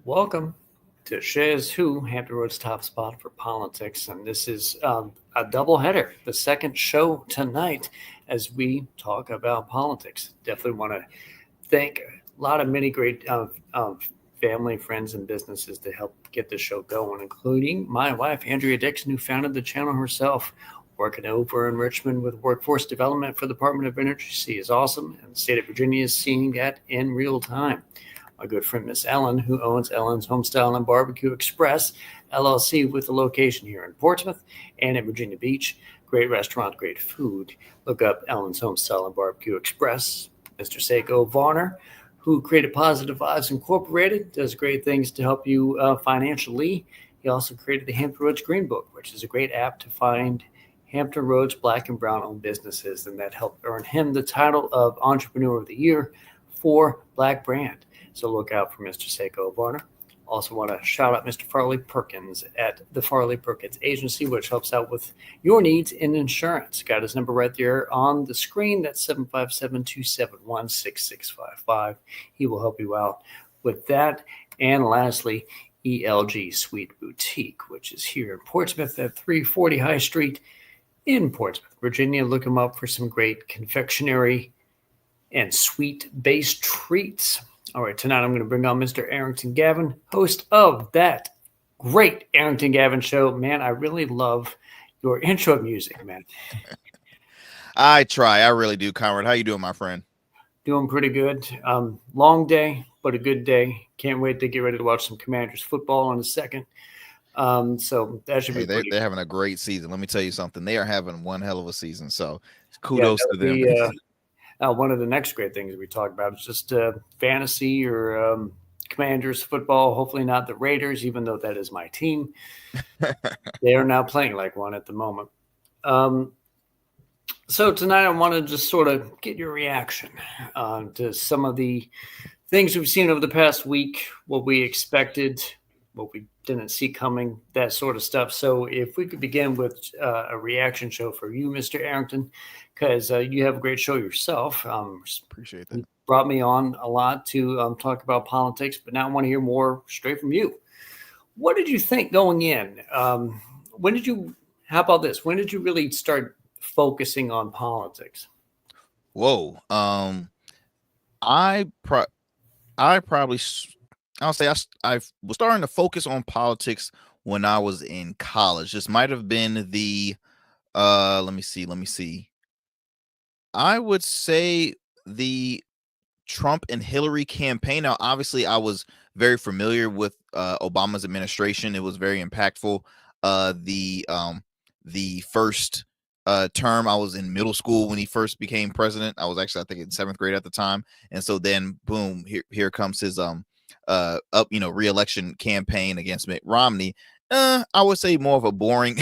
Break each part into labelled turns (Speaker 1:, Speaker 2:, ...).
Speaker 1: Welcome to SchezzWho, Hampton Road's top spot for politics. And this is a double header, the second show tonight as we talk about politics. Definitely want to thank a lot of many great family, friends, and businesses to help get the show going, including my wife, Andrea Dixon, who founded the channel herself. Working over in Richmond with workforce development for the Department of Energy. She is awesome, and the state of Virginia is seeing that in real time. My good friend, Miss Ellen, who owns Ellen's Homestyle and Barbecue Express, LLC, with a location here in Portsmouth and in Virginia Beach. Great restaurant, great food. Look up Ellen's Homestyle and Barbecue Express. Mr. Seiko Varner, who created Positive Vibes Incorporated, does great things to help you financially. He also created the Hampton Roads Green Book, which is a great app to find Hampton Roads Black and Brown owned businesses, and that helped earn him the title of Entrepreneur of the Year for Black Brand. So look out for Mr. Seiko Varner. Also want to shout out Mr. Farley Perkins at the Farley Perkins Agency, which helps out with your needs in insurance. Got his number right there on the screen. That's 757-271-6655. He will help you out with that. And lastly, ELG Sweet Boutique, which is here in Portsmouth at 340 High Street in Portsmouth, Virginia. Look them up for some great confectionery and sweet-based treats. All right, tonight I'm going to bring on Mr. Arrington Gavin, host of that great Arrington Gavin Show. Man, I really love your intro music, man.
Speaker 2: I try. I really do, Conrad. How you doing, my friend?
Speaker 1: Doing pretty good. Long day, but a good day. Can't wait to get ready to watch some Commanders football in a second. So that should be
Speaker 2: they're having a great season. Let me tell you something. They are having one hell of a season. So kudos to them.
Speaker 1: One of the next great things we talk about is just fantasy or Commanders football. Hopefully not the Raiders, even though that is my team. They are now playing like one at the moment. So tonight I want to just sort of get your reaction to some of the things we've seen over the past week, what we expected, what we didn't see coming, that sort of stuff. So if we could begin with a reaction show for you, Mr. Arrington, because you have a great show yourself.
Speaker 2: Appreciate that.
Speaker 1: You brought me on a lot to talk about politics, but now I want to hear more straight from you. What did you think going in? How about this? When did you really start focusing on politics?
Speaker 2: Whoa. I'll say I was starting to focus on politics when I was in college. This might have been the let me see. I would say the Trump and Hillary campaign. Now, obviously, I was very familiar with Obama's administration. It was very impactful. The first term, I was in middle school when he first became president. I was actually, I think, in 7th grade at the time. And so then, boom, here comes his re-election campaign against Mitt Romney. I would say more of a boring,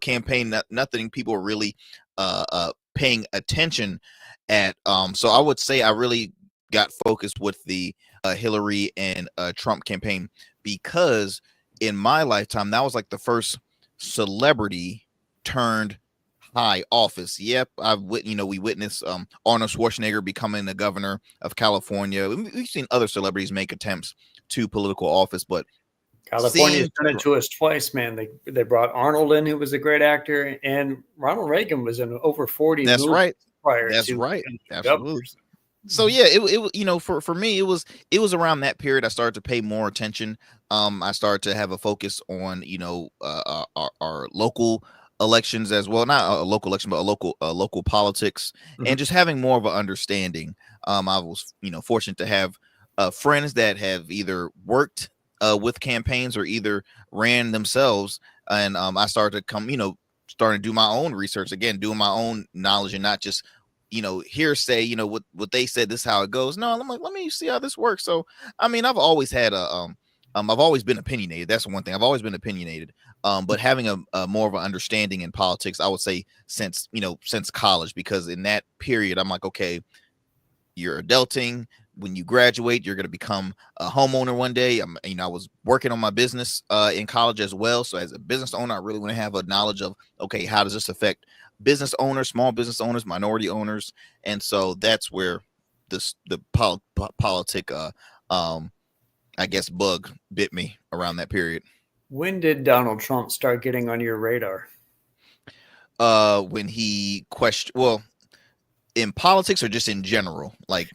Speaker 2: campaign. Nothing people are really paying attention at. So I would say I really got focused with the Hillary and Trump campaign, because in my lifetime, that was like the first celebrity turned high office. Yep, we witnessed Arnold Schwarzenegger becoming the governor of California. We've seen other celebrities make attempts to political office, but
Speaker 1: California's done it to us twice, man. They brought Arnold in, who was a great actor, and Ronald Reagan was in over 40
Speaker 2: movies. That's right.
Speaker 1: Absolutely.
Speaker 2: So yeah, it for me, it was around that period I started to pay more attention. I started to have a focus on our local elections as well, not a local election, but local politics, and just having more of an understanding. I was fortunate to have friends that have either worked with campaigns or either ran themselves, and I started to starting to do my own research again, doing my own knowledge, and not just hearsay, what they said, this is how it goes. No, I'm like, let me see how this works. So I mean, I've always had I've always been opinionated. That's one thing. I've always been opinionated. But having a more of an understanding in politics, I would say since college, because in that period, I'm like, okay, you're adulting. When you graduate, you're going to become a homeowner one day. I was working on my business in college as well. So as a business owner, I really want to have a knowledge of, okay, how does this affect business owners, small business owners, minority owners? And so that's where the politic I guess, bug bit me around that period.
Speaker 1: When did Donald Trump start getting on your radar?
Speaker 2: When he questioned, well, in politics or just in general, like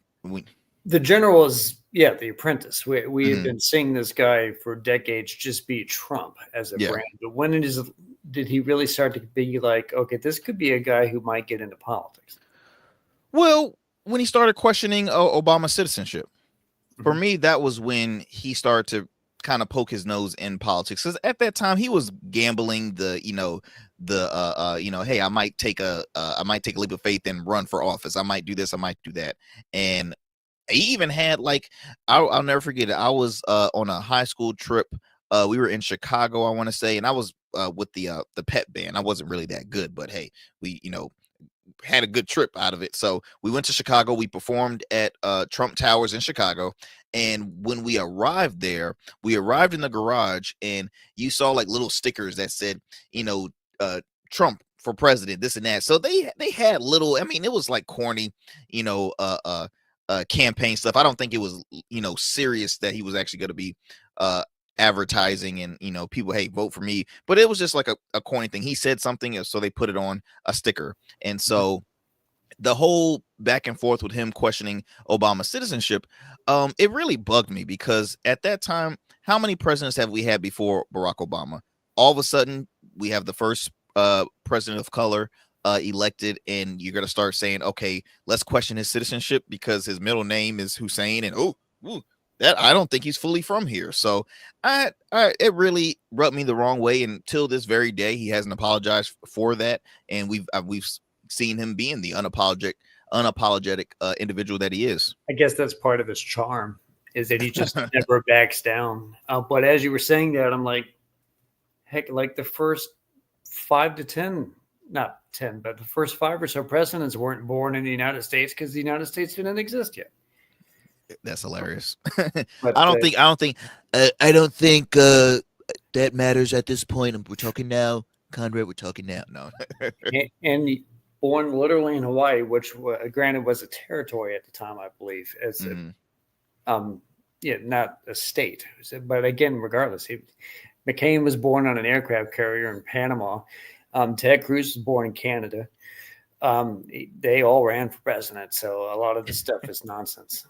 Speaker 1: the general is The Apprentice. We had
Speaker 2: Mhm.
Speaker 1: been seeing this guy for decades just be Trump as a
Speaker 2: Yeah.
Speaker 1: brand, but when did he really start to be like, okay, this could be a guy who might get into politics?
Speaker 2: Well, when he started questioning Obama's citizenship, for me, that was when he started to kind of poke his nose in politics. Because at that time, he was gambling hey, I might take a leap of faith and run for office. I might do this. I might do that. And he even had like, I'll never forget it. I was on a high school trip. We were in Chicago, I want to say, and I was with the pep band. I wasn't really that good, but hey, we had a good trip out of it. So we went to Chicago. We performed at Trump Towers in Chicago. And when we arrived there, we arrived in the garage, and you saw like little stickers that said, Trump for president, this and that. So they had little, I mean, it was like corny, campaign stuff. I don't think it was, serious that he was actually going to be advertising and, people, hey, vote for me. But it was just like a corny thing. He said something, so they put it on a sticker. And so the whole back and forth with him questioning Obama's citizenship, it really bugged me, because at that time, how many presidents have we had before Barack Obama? All of a sudden, we have the first president of color elected, and you're going to start saying, okay, let's question his citizenship because his middle name is Hussein, and that I don't think he's fully from here. So it really rubbed me the wrong way. Until this very day, he hasn't apologized for that, and we've seen him being the unapologetic individual that he is.
Speaker 1: I guess that's part of his charm, is that he just never backs down. But as you were saying that, I'm like, heck, like the first 5 to 10, not 10, but the first 5 or so presidents weren't born in the United States because the United States didn't exist yet.
Speaker 2: That's hilarious.
Speaker 1: But
Speaker 2: I don't think that matters at this point. We're talking now, Conrad. We're talking now. No.
Speaker 1: and born literally in Hawaii, which granted was a territory at the time, I believe, as not a state. But again, regardless, McCain was born on an aircraft carrier in Panama. Ted Cruz was born in Canada. They all ran for president, so a lot of the stuff is nonsense.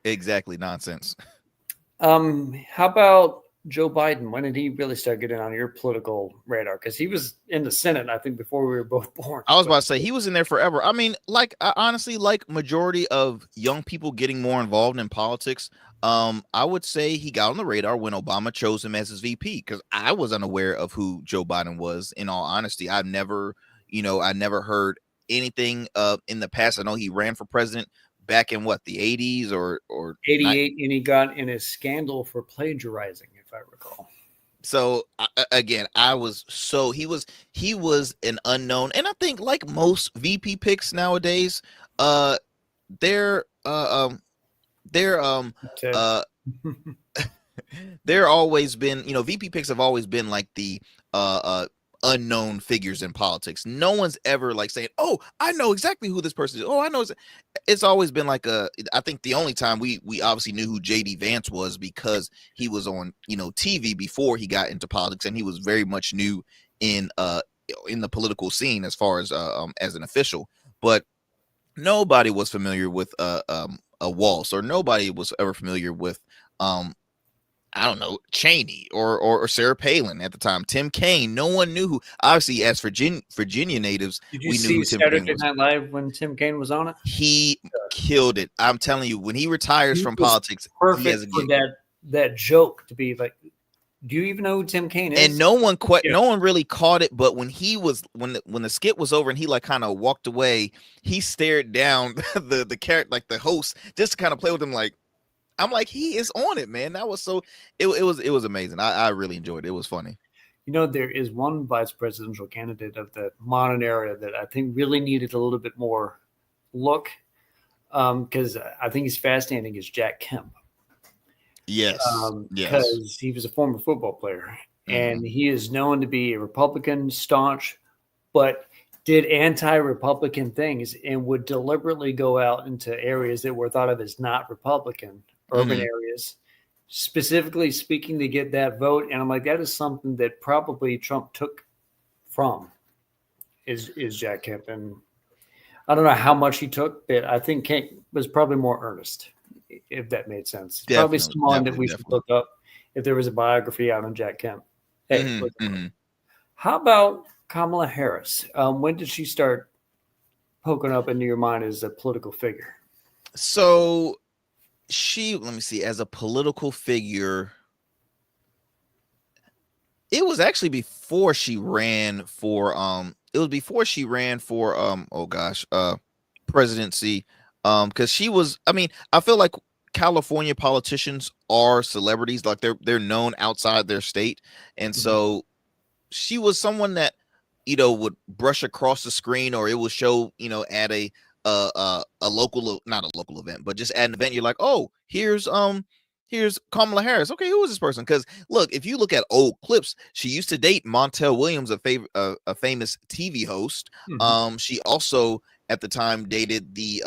Speaker 2: Exactly, nonsense.
Speaker 1: How about Joe Biden? When did he really start getting on your political radar? Because he was in the Senate, I think, before we were both born.
Speaker 2: I was about to say he was in there forever. I mean, honestly, like majority of young people getting more involved in politics, I would say he got on the radar when Obama chose him as his VP, because I was unaware of who Joe Biden was. In all honesty, I never heard anything in the past. I know he ran for president back in the 80s or
Speaker 1: 88, and he got in a scandal for plagiarizing, if I recall.
Speaker 2: So again, he was an unknown, and I think like most VP picks nowadays, they're always been, VP picks have always been like the unknown figures in politics. No one's ever like saying, oh, I know exactly who this person is. Oh, I know. It's always been like I think the only time we obviously knew who JD Vance was because he was on, TV before he got into politics, and he was very much new in the political scene as far as an official. But nobody was familiar with a Walsh, or nobody was ever familiar with I don't know, Cheney or Sarah Palin at the time. Tim Kaine, no one knew who. Obviously, as Virginia natives,
Speaker 1: did you see Saturday Night Live when Tim Kaine was on it?
Speaker 2: He killed it. I'm telling you, when he retires from politics,
Speaker 1: perfect for that joke to be like, do you even know who Tim Kaine is?
Speaker 2: And no one really caught it. But when the skit was over and he like kind of walked away, he stared down the character, like the host, just to kind of play with him, like. I'm like, he is on it, man. That was so. It was amazing. I really enjoyed it. It was funny.
Speaker 1: There is one vice presidential candidate of the modern era that I think really needed a little bit more look, because I think he's fascinating. Is Jack Kemp?
Speaker 2: Yes,
Speaker 1: because he was a former football player, and he is known to be a Republican, staunch, but did anti-Republican things and would deliberately go out into areas that were thought of as not Republican. Urban areas, specifically speaking to get that vote. And I'm like, that is something that probably Trump took from is Jack Kemp. And I don't know how much he took, but I think Kemp was probably more earnest, if that made sense. Probably someone that we should look up if there was a biography out on Jack Kemp. Hey, how about Kamala Harris? When did she start poking up into your mind as a political figure?
Speaker 2: So let me see, as a political figure, it was actually before she ran for presidency, because she was, I mean, I feel like California politicians are celebrities, like they're known outside their state, and so she was someone that would brush across the screen, or it will show at a local, not a local event, but just at an event, you're like, oh, here's Kamala Harris. Okay, who is this person? Because look, if you look at old clips, she used to date Montel Williams, a famous TV host. She also at the time dated the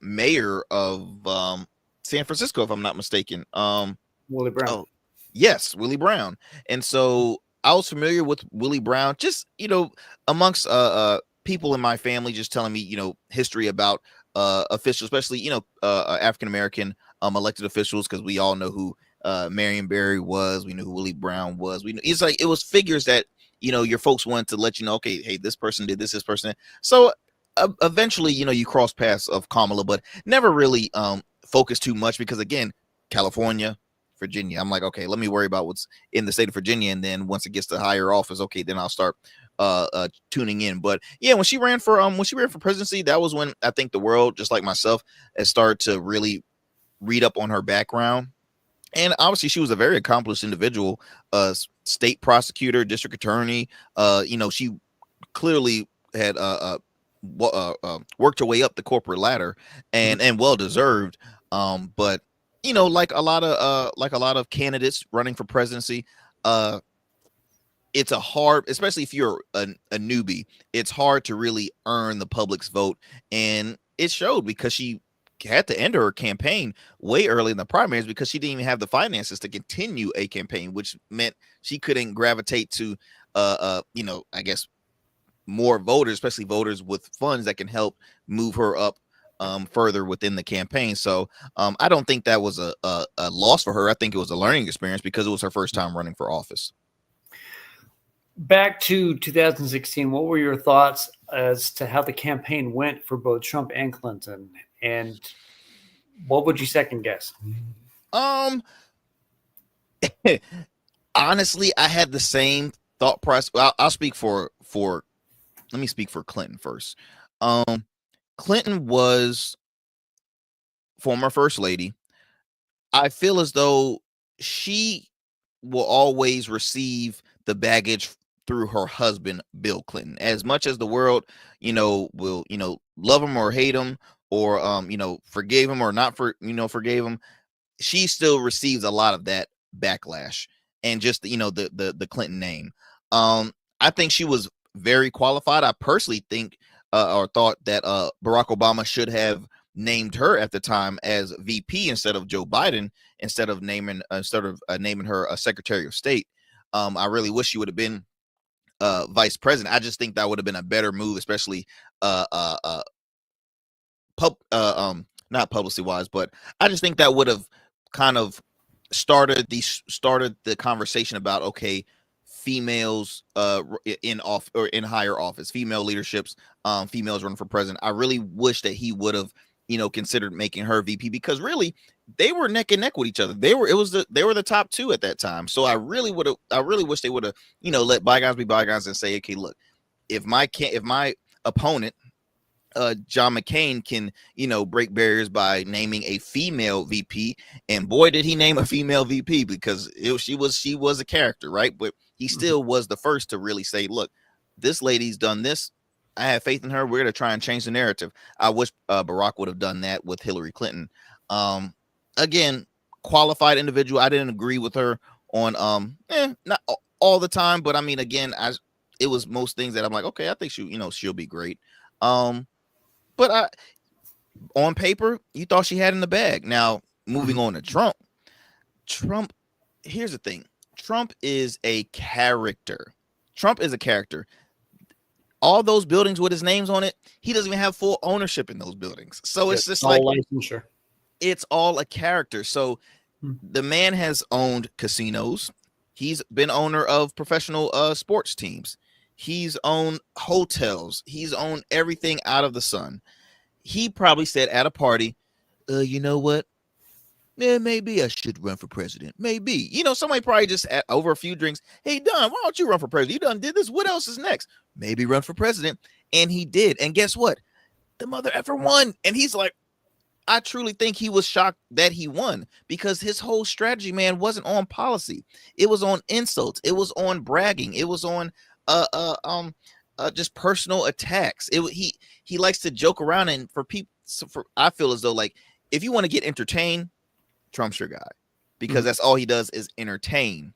Speaker 2: mayor of San Francisco, if I'm not mistaken.
Speaker 1: Willie Brown.
Speaker 2: Oh, yes, Willie Brown. And so I was familiar with Willie Brown, just amongst people in my family, just telling me history about officials, especially African American elected officials, because we all know who Marion Barry was, we knew who Willie Brown was, it's like it was figures that your folks wanted to let you know, okay, hey, this person did this person. So eventually you cross paths of Kamala, but never really focused too much, because again, California, Virginia, I'm like, okay, let me worry about what's in the state of Virginia, and then once it gets to higher office, okay, then I'll start tuning in. But yeah, when she ran for presidency, that was when I think the world, just like myself, has started to really read up on her background. And obviously she was a very accomplished individual, state prosecutor, district attorney. She clearly had worked her way up the corporate ladder, and well deserved. But like a lot of candidates running for presidency, it's a hard, especially if you're a newbie, it's hard to really earn the public's vote. And it showed, because she had to end her campaign way early in the primaries, because she didn't even have the finances to continue a campaign, which meant she couldn't gravitate to I guess more voters, especially voters with funds that can help move her up further within the campaign. So I don't think that was a loss for her. I think it was a learning experience, because it was her first time running for office.
Speaker 1: Back to 2016, what were your thoughts as to how the campaign went for both Trump and Clinton? And what would you second guess?
Speaker 2: Honestly, I had the same thought process. I'll speak for let me speak for Clinton first. Clinton was former first lady. I feel as though she will always receive the baggage through her husband, Bill Clinton. As much as the world, will, love him or hate him, or, forgave him or not forgave him, she still receives a lot of that backlash, and just, the Clinton name. I think she was very qualified. I personally think or thought that Barack Obama should have named her at the time as VP instead of Joe Biden, instead of naming her a Secretary of State. I really wish she would have been vice president. I just think that would have been a better move, especially not publicity wise, but I just think that would have kind of started the conversation about, okay, females in higher office, female leaderships, females running for president. I really wish that he would have considered making her VP, because really they were neck and neck with each other. They were the top two at that time. So I really wish they would have let bygones be bygones and say, okay, look, if my opponent John McCain can break barriers by naming a female VP, and boy did he name a female VP, because she was a character, right? But he still was the first to really say, look, this lady's done this, I have faith in her, we're going to try and change the narrative. I wish Barack would have done that with Hillary Clinton. Again, qualified individual. I didn't agree with her on not all the time, but I mean, again, it was most things that I'm like, okay, I think she'll be great. But on paper, you thought she had in the bag. Now, moving on to Trump. Trump, here's the thing. Trump is a character. Trump is a character. All those buildings with his names on it, he doesn't even have full ownership in those buildings. So it's just like
Speaker 1: licensure.
Speaker 2: It's all a character. So the man has owned casinos. He's been owner of professional sports teams. He's owned hotels. He's owned everything out of the sun. He probably said at a party, you know what? Yeah, maybe I should run for president. Maybe. Somebody probably just over a few drinks. Hey, Don, why don't you run for president? You done did this. What else is next? Maybe run for president. And he did. And guess what? The mother effer won. And he's like, I truly think he was shocked that he won because his whole strategy, man, wasn't on policy. It was on insults. It was on bragging. It was on just personal attacks. He likes to joke around, and for people, I feel as though like if you want to get entertained, Trump's your guy because that's all he does is entertain.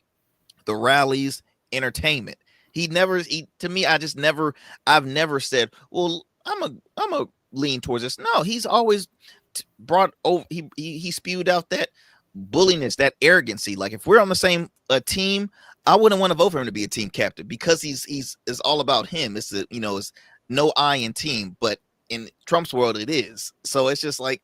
Speaker 2: The rallies, entertainment. To me, I've never said, well, I'm a lean towards this. No, he's always brought over. He spewed out that bulliness, that arrogancy. Like if we're on the same team, I wouldn't want to vote for him to be a team captain because it's all about him. It's no I in team, but in Trump's world, it is. So it's just like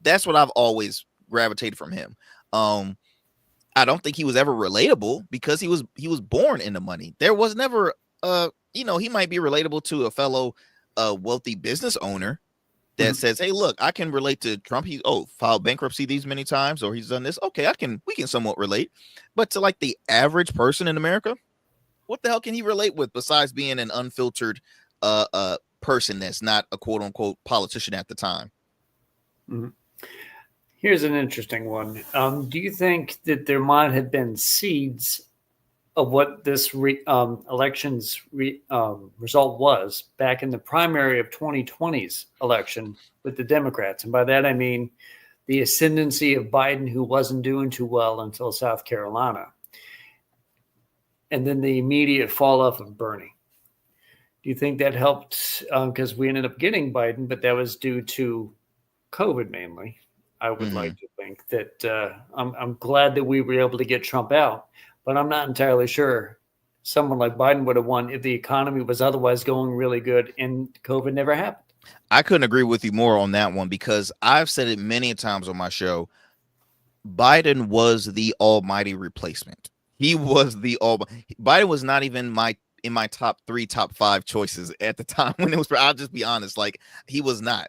Speaker 2: that's what I've always gravitated from him. I don't think he was ever relatable because he was born into money. There was never he might be relatable to a fellow wealthy business owner that says, hey, look, I can relate to Trump. He filed bankruptcy these many times, or he's done this. Okay, we can somewhat relate. But to like the average person in America, what the hell can he relate with besides being an unfiltered person that's not a quote unquote politician at the time?
Speaker 1: Here's an interesting one. Do you think that there might have been seeds of what this election's result was back in the primary of 2020's election with the Democrats? And by that, I mean the ascendancy of Biden, who wasn't doing too well until South Carolina, and then the immediate fall off of Bernie. Do you think that helped? Because we ended up getting Biden, but that was due to COVID mainly. I would like to think that I'm glad that we were able to get Trump out, but I'm not entirely sure someone like Biden would have won if the economy was otherwise going really good and COVID never happened.
Speaker 2: I couldn't agree with you more on that one because I've said it many times on my show. Biden was the almighty replacement. Biden was not even in my top 3, top 5 choices at the time when it was. I'll just be honest, like he was not.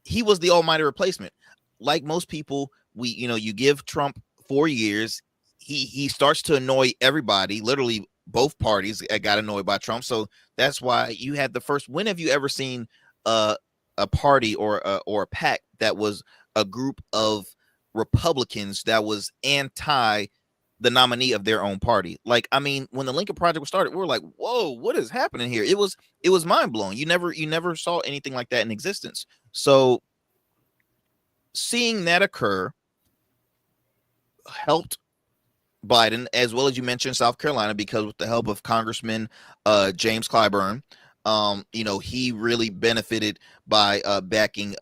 Speaker 2: He was the almighty replacement. Like most people, you give Trump 4 years, he starts to annoy everybody. Literally, both parties got annoyed by Trump. So that's why you had the first. When have you ever seen a party or a PAC that was a group of Republicans that was anti the nominee of their own party? Like, I mean, when the Lincoln Project was started, we were like, whoa, what is happening here? It was mind blowing. You never saw anything like that in existence. So seeing that occur helped Biden, as well as you mentioned South Carolina, because with the help of Congressman James Clyburn, he really benefited by backing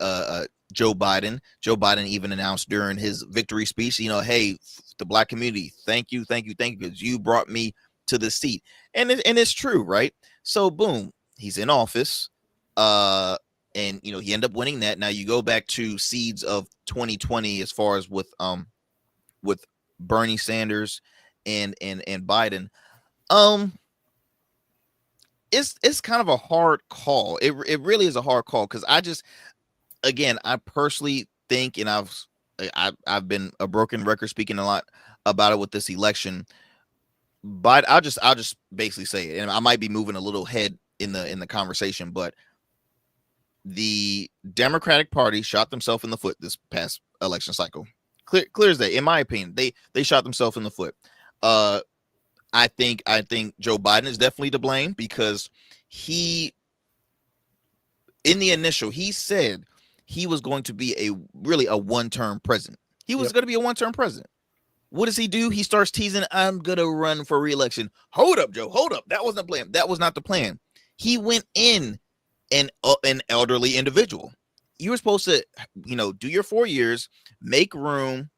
Speaker 2: Joe Biden. Joe Biden even announced during his victory speech, hey, the Black community, thank you, because you brought me to the seat. And it's true, right? So boom, he's in office. And he ended up winning that. Now you go back to seeds of 2020 as far as with Bernie Sanders and Biden. It's kind of a hard call. It really is a hard call because I personally think, and I've been a broken record speaking a lot about it with this election, but I'll just basically say it, and I might be moving a little head in the conversation, but the Democratic Party shot themselves in the foot this past election cycle. Clear as day, in my opinion, they shot themselves in the foot. I think Joe Biden is definitely to blame because he said he was going to be a one-term president. He was going to be a one-term president. What does he do? He starts teasing, I'm going to run for re-election. Hold up, Joe. Hold up. That wasn't the plan. That was not the plan. He went in an elderly individual. You were supposed to, do your 4 years, make room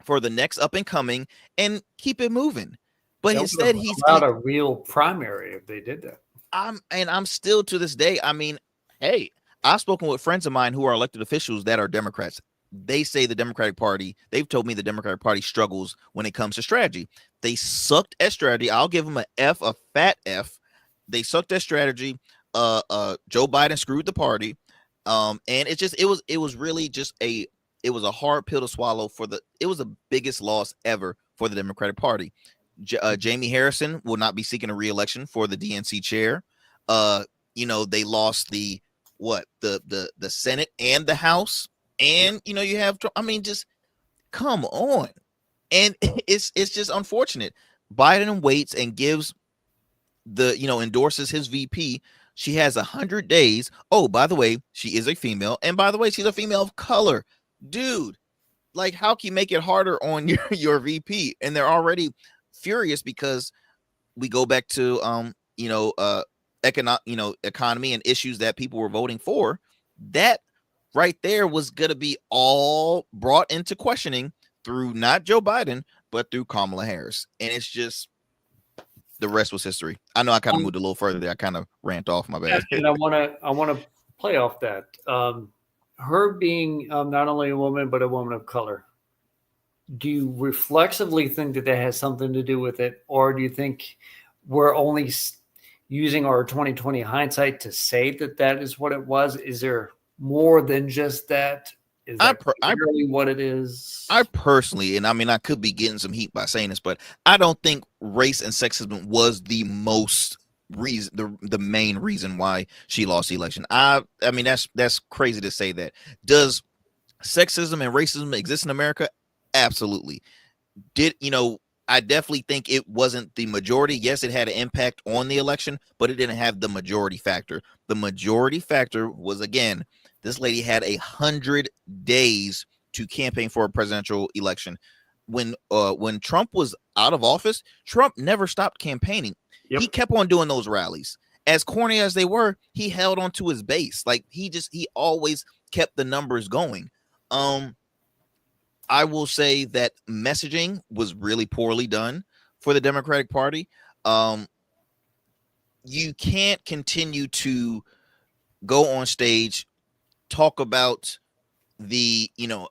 Speaker 2: for the next up and coming and keep it moving. But
Speaker 1: That would
Speaker 2: instead,
Speaker 1: have allowed a real primary if they did that.
Speaker 2: I'm still to this day. I mean, hey, I've spoken with friends of mine who are elected officials that are Democrats. They say the Democratic Party, they've told me the Democratic Party struggles when it comes to strategy. They sucked at strategy. I'll give them a fat F. They sucked at strategy. Joe Biden screwed the party. And it was really just it was a hard pill to swallow it was the biggest loss ever for the Democratic Party. Jamie Harrison will not be seeking a re-election for the DNC chair. They lost the Senate and the House, and you have, I mean, just come on. And it's just unfortunate. Biden waits and gives endorses his VP. She has 100 days. Oh, by the way, she is a female, and by the way, she's a female of color. Dude, like, how can you make it harder on your VP? And they're already furious because we go back to economy and issues that people were voting for. That right there was going to be all brought into questioning through not Joe Biden, but through Kamala Harris. And it's just, the rest was history. I know I kind of moved a little further there. I kind of rant off, my bad.
Speaker 1: And I want to play off that. Her being not only a woman, but a woman of color. Do you reflexively think that has something to do with it? Or do you think we're only using our 2020 hindsight to say that is what it was? Is there more than just that? Is that really what it is?
Speaker 2: I personally, and I mean, I could be getting some heat by saying this, but I don't think race and sexism was the most reason, the main reason why she lost the election. I mean, that's crazy to say that. Does sexism and racism exist in America? Absolutely. I definitely think it wasn't the majority. Yes, it had an impact on the election, but it didn't have the majority factor. The majority factor was, again, this lady had 100 days to campaign for a presidential election. When Trump was out of office, Trump never stopped campaigning. Yep. He kept on doing those rallies. As corny as they were, he held on to his base. Like, he always kept the numbers going. I will say that messaging was really poorly done for the Democratic Party. You can't continue to go on stage, talk about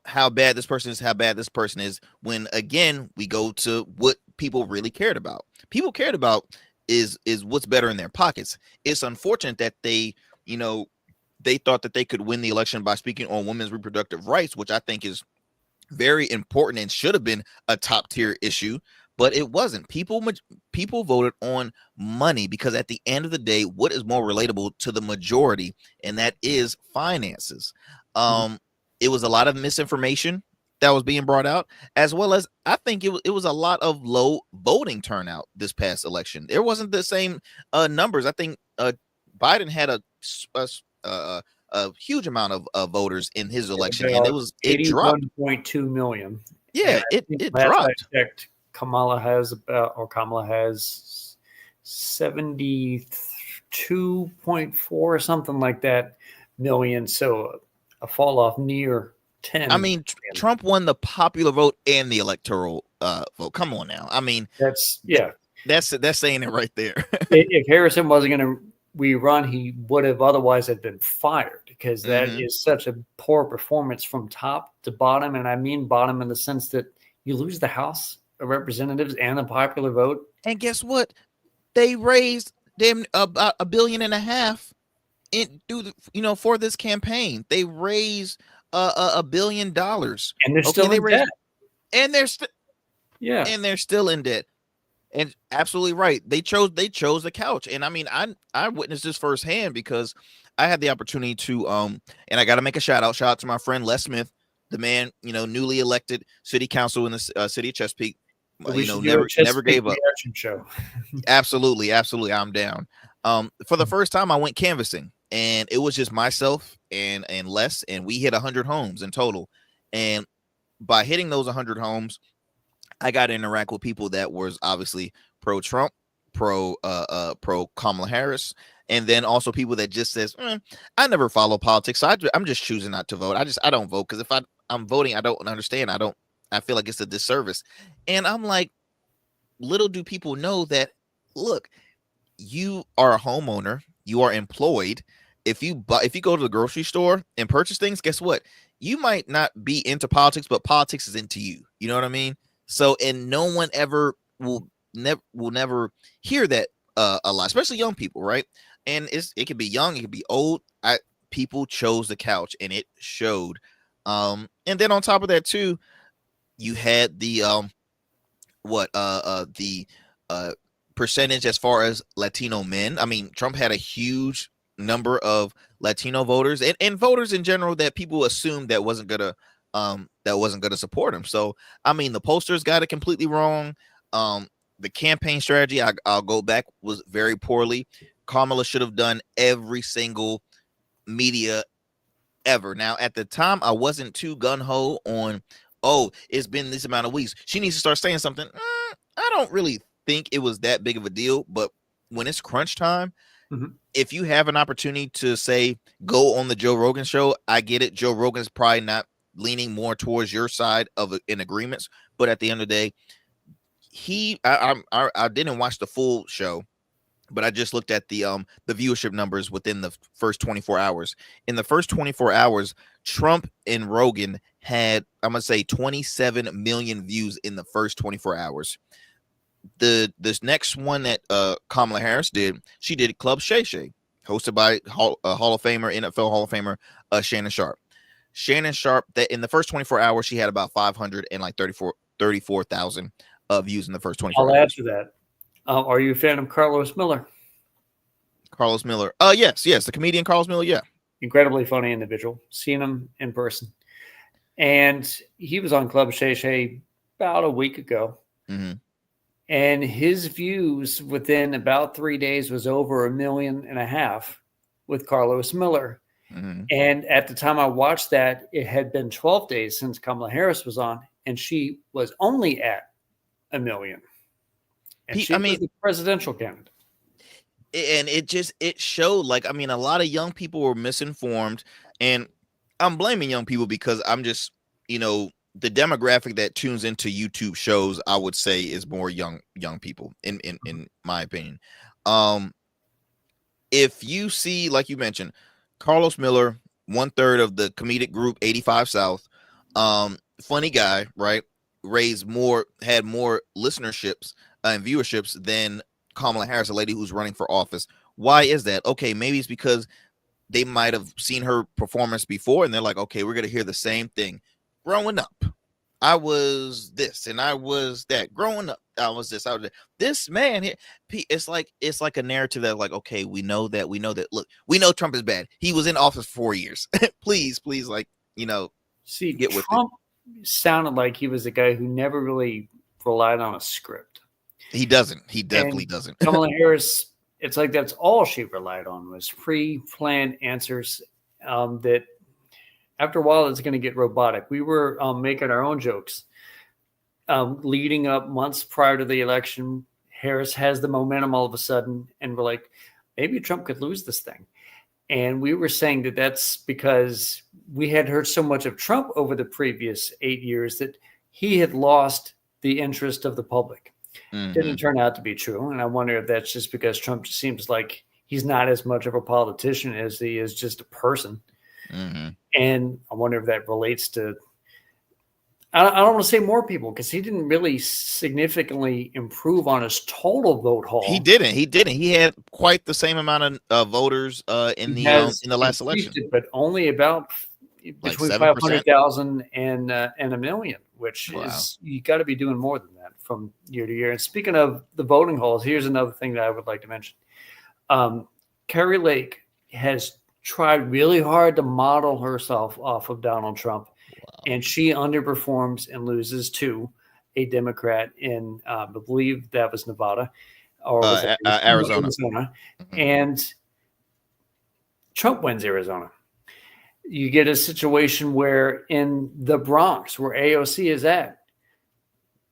Speaker 2: how bad this person is, when, again, we go to what people really cared about. People cared about is what's better in their pockets. It's unfortunate that they thought that they could win the election by speaking on women's reproductive rights, which I think is very important and should have been a top tier issue, but it wasn't. People voted on money, because at the end of the day, what is more relatable to the majority, and that is finances. It was a lot of misinformation that was being brought out, as well as, I think it was a lot of low voting turnout this past election. There wasn't the same numbers. I think Biden had a huge amount of voters in his election, and it dropped
Speaker 1: 81.2 million.
Speaker 2: Yeah, it dropped.
Speaker 1: I checked, Kamala has 72.4 or something like that million. So a fall off near 10.
Speaker 2: I mean, Trump won the popular vote and the electoral vote. Come on now. I mean, that's saying it right there.
Speaker 1: If Harrison wasn't going to rerun, he would have otherwise have been fired, because that is such a poor performance from top to bottom. And I mean bottom in the sense that you lose the House of Representatives and the popular vote.
Speaker 2: And guess what? They raised them about $1.5 billion for this campaign. They raised $1 billion,
Speaker 1: and they're still in debt.
Speaker 2: And they're still in debt. And absolutely right. They chose the couch. And I mean, I witnessed this firsthand, because I had the opportunity to and I got to make a shout out to my friend Les Smith, the man, newly elected city council in the city of Chesapeake. Never gave up.
Speaker 1: Show.
Speaker 2: Absolutely. I'm down. For the first time, I went canvassing, and it was just myself and Les, and we hit 100 homes in total. And by hitting those 100 homes, I got to interact with people that was obviously pro-Trump, pro Kamala Harris, and then also people that just says, I never follow politics, so I'm just choosing not to vote. I don't vote, because if I'm voting, I don't understand. I don't I feel like it's a disservice. And I'm like, little do people know that, look, you are a homeowner, you are employed. If you go to the grocery store and purchase things, guess what? You might not be into politics, but politics is into you. You know what I mean? So, and no one ever will never hear that a lot, especially young people, right? And it could be young, it could be old. People chose the couch, and it showed. And then on top of that too, you had the percentage as far as Latino men. I mean, Trump had a huge number of Latino voters and voters in general that people assumed that wasn't gonna support him. So I mean, the posters got it completely wrong. The campaign strategy, I'll go back, was very poorly. Kamala should have done every single media ever. Now, at the time, I wasn't too gun-ho on, oh, it's been this amount of weeks, she needs to start saying something. I don't really think it was that big of a deal, but when it's crunch time, if you have an opportunity to say, go on the Joe Rogan show, I get it. Joe Rogan's probably not leaning more towards your side of in agreements, but at the end of the day, I didn't watch the full show, but I just looked at the viewership numbers within the first 24 hours. In the first 24 hours, Trump and Rogan had, I'm gonna say, 27 million views in the first 24 hours. This next one that Kamala Harris did, she did Club Shay Shay, hosted by Hall of Famer, NFL Hall of Famer Shannon Sharp. Shannon Sharp, that in the first 24 hours, she had about 534,000 views in the first 24 hours.
Speaker 1: I'll add to that. Are you a fan of Carlos Miller?
Speaker 2: Carlos Miller. Yes, the comedian Carlos Miller, yeah.
Speaker 1: Incredibly funny individual. Seen him in person. And he was on Club Shay Shay about a week ago.
Speaker 2: Mm-hmm.
Speaker 1: And his views within about 3 days was over 1.5 million with Carlos Miller.
Speaker 2: Mm-hmm.
Speaker 1: And at the time I watched that, it had been 12 days since Kamala Harris was on, and she was only at 1 million. And she was the presidential candidate.
Speaker 2: And it showed, like, I mean, a lot of young people were misinformed, and I'm blaming young people because I'm just, the demographic that tunes into YouTube shows, I would say, is more young people in my opinion. If you see, like you mentioned, Carlos Miller, 1/3 of the comedic group 85 South, funny guy, right? Had more listenerships and viewerships than Kamala Harris, a lady who's running for office. Why is that? Okay, maybe it's because they might have seen her performance before and they're like, okay, we're gonna hear the same thing. Growing up, I was this and I was that. Growing up, I was this. I was that. This man here, it's like a narrative that, like, okay, we know that. Look, we know Trump is bad. He was in office for 4 years. please, like,
Speaker 1: see,
Speaker 2: get with
Speaker 1: Trump sounded like he was a guy who never really relied on a script.
Speaker 2: He doesn't. He definitely doesn't.
Speaker 1: Kamala Harris, it's like that's all she relied on was pre-planned answers that after a while it's going to get robotic. We were making our own jokes leading up months prior to the election. Harris has the momentum all of a sudden, and we're like, maybe Trump could lose this thing. And we were saying that that's because we had heard so much of Trump over the previous 8 years that he had lost the interest of the public. Mm-hmm. Didn't turn out to be true. And I wonder if that's just because Trump just seems like he's not as much of a politician as he is just a person.
Speaker 2: Mm-hmm.
Speaker 1: And I wonder if that relates to, I don't want to say more people, because he didn't really significantly improve on his total vote haul.
Speaker 2: He didn't. He had quite the same amount of voters in the last election,
Speaker 1: but only about between 500,000 and 1 million, which is, you got to be doing more than that from year to year. And speaking of the voting halls, here's another thing that I would like to mention. Kari Lake has tried really hard to model herself off of Donald Trump, and she underperforms and loses to a Democrat in, I believe that was Nevada or was
Speaker 2: Arizona.
Speaker 1: Mm-hmm. And Trump wins Arizona. You get a situation where in the Bronx, where AOC is at,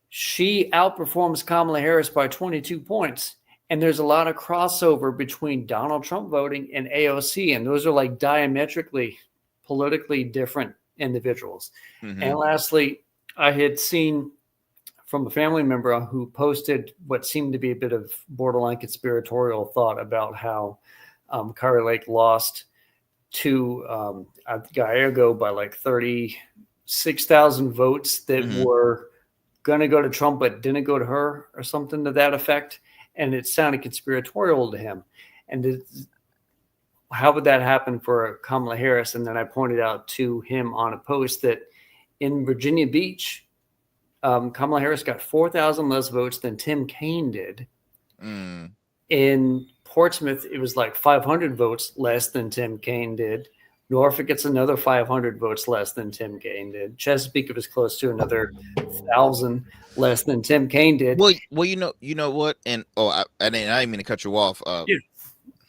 Speaker 1: she outperforms Kamala Harris by 22 points. And there's a lot of crossover between Donald Trump voting and AOC. And those are like diametrically, politically different individuals. Mm-hmm. And lastly, I had seen from a family member who posted what seemed to be a bit of borderline conspiratorial thought about how Kari Lake lost to Gallego by like 36,000 votes that were going to go to Trump but didn't go to her, or something to that effect. And it sounded conspiratorial to him. And how would that happen for Kamala Harris? And then I pointed out to him on a post that in Virginia Beach, Kamala Harris got 4,000 less votes than Tim Kaine did. In Portsmouth, it was like 500 votes less than Tim Kaine did. Norfolk gets another 500 votes less than Tim Kaine did. Chesapeake, it was close to another 1,000 less than Tim Kaine did.
Speaker 2: Well, you know what? And I didn't mean to cut you off.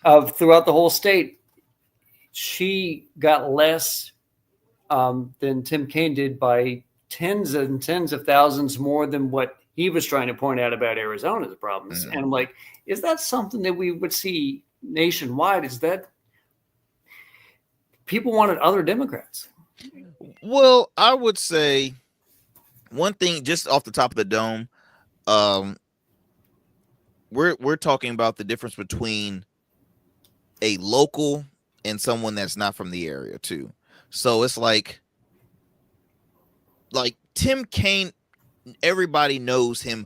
Speaker 1: Throughout the whole state, she got less than Tim Kaine did by tens and tens of thousands more than what he was trying to point out about Arizona's problems. And I'm like, is that something that we would see nationwide? Is that people wanted other Democrats?
Speaker 2: Well, I would say one thing just off the top of the dome, we're talking about the difference between a local and someone that's not from the area too. So it's like Tim Kaine, everybody knows him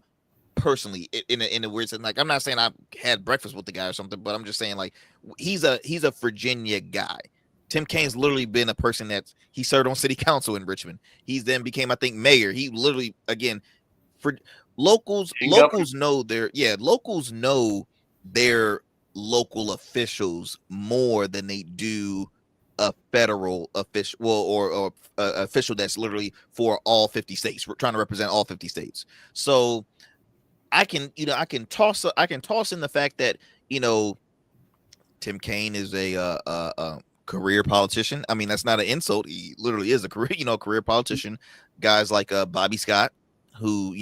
Speaker 2: personally in a weird sense. Like, I'm not saying I had breakfast with the guy or something, but I'm just saying like he's a Virginia guy. Tim Kaine's literally been a person he served on city council in Richmond. He's then became, I think, mayor. He literally, again, for locals know their local officials more than they do a federal official, or official that's literally for all 50 states. We're trying to represent all 50 states. So I can toss in the fact that Tim Kaine is a career politician. I mean, that's not an insult. He literally is a career politician. Guys like Bobby Scott, who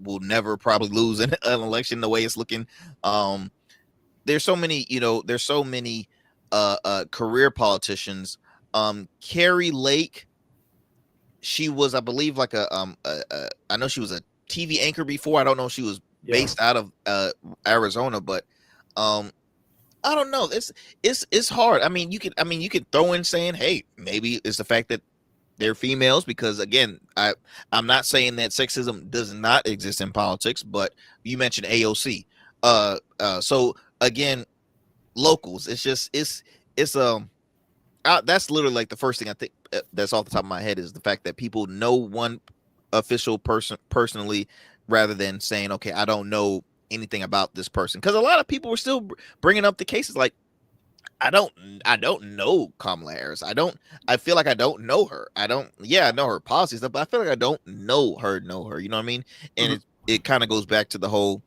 Speaker 2: will never probably lose an election the way it's looking. There's so many career politicians. Kari Lake, she was, I believe, like I know she was a TV anchor before. I don't know if she was based out of Arizona, but I don't know. It's hard. I mean, you could throw in saying, hey, maybe it's the fact that they're females, because again, I'm not saying that sexism does not exist in politics, but you mentioned AOC. So again, locals. It's that's literally like the first thing I think that's off the top of my head is the fact that people know one official person personally rather than saying, okay, I don't know anything about this person, because a lot of people were still bringing up the cases like, I don't know Kamala Harris. I feel like I don't know her. I know her policy stuff, but I feel like I don't know her. You know what I mean? And it kind of goes back to the whole,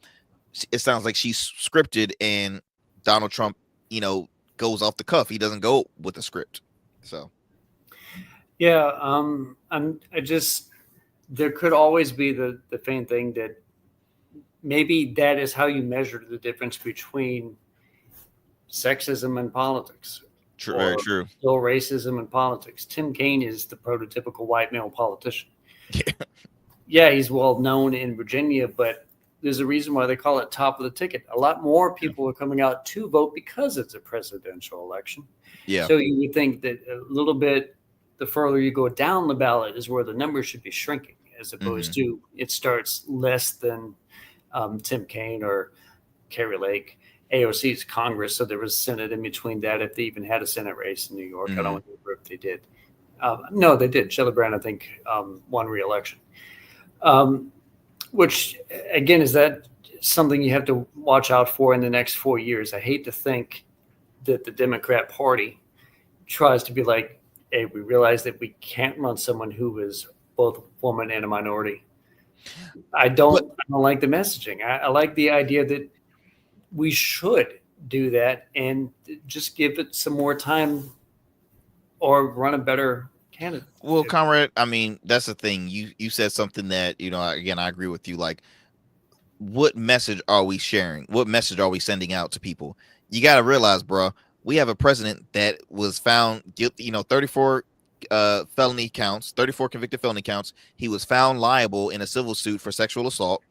Speaker 2: it sounds like she's scripted and Donald Trump, goes off the cuff. He doesn't go with a script. So
Speaker 1: yeah, there could always be the faint thing that maybe that is how you measure the difference between sexism and politics.
Speaker 2: True, very true.
Speaker 1: Still racism in politics. Tim Kaine is the prototypical white male politician. Yeah, he's well known in Virginia, but there's a reason why they call it top of the ticket. A lot more people are coming out to vote because it's a presidential election.
Speaker 2: Yeah.
Speaker 1: So you would think that a little bit, the further you go down the ballot is where the numbers should be shrinking, as opposed to it starts less than Tim Kaine or Kari Lake. AOC's Congress, so there was Senate in between that, if they even had a Senate race in New York. I don't remember if they did. No, they did. Shelley Brown, I think, won re-election. Which, again, is that something you have to watch out for in the next 4 years? I hate to think that the Democrat Party tries to be like, hey, we realize that we can't run someone who is both a woman and a minority. I don't like the messaging. I like the idea that we should do that and just give it some more time or run a better candidate.
Speaker 2: Well, comrade, I mean, that's the thing. You said something that, again, I agree with you. Like, what message are we sharing? What message are we sending out to people? You got to realize, bro, we have a president that was found guilty, 34 felony counts, 34 convicted felony counts. He was found liable in a civil suit for sexual assault.